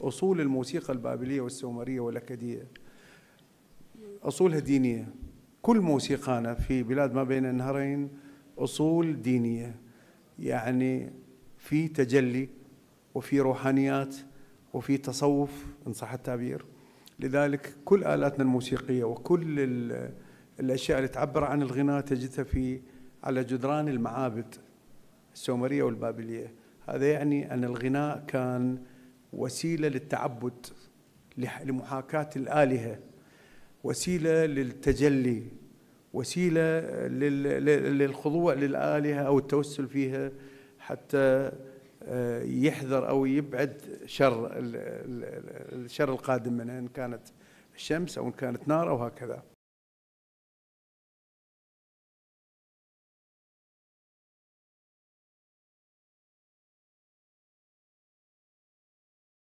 أصول الموسيقى البابلية والسومرية والأكدية أصولها دينية. كل موسيقانا في بلاد ما بين النهرين أصول دينية، يعني في تجلي وفي روحانيات وفي تصوف إن صح التعبير. لذلك كل آلاتنا الموسيقية وكل الأشياء اللي تعبر عن الغناء تجدها على جدران المعابد السومرية والبابلية. هذا يعني أن الغناء كان وسيلة للتعبد، لمحاكاة الآلهة، وسيلة للتجلي، وسيلة للخضوع للآلهة أو التوسل فيها حتى يحذر أو يبعد الشر القادم منها، إن كانت الشمس أو إن كانت نار أو هكذا.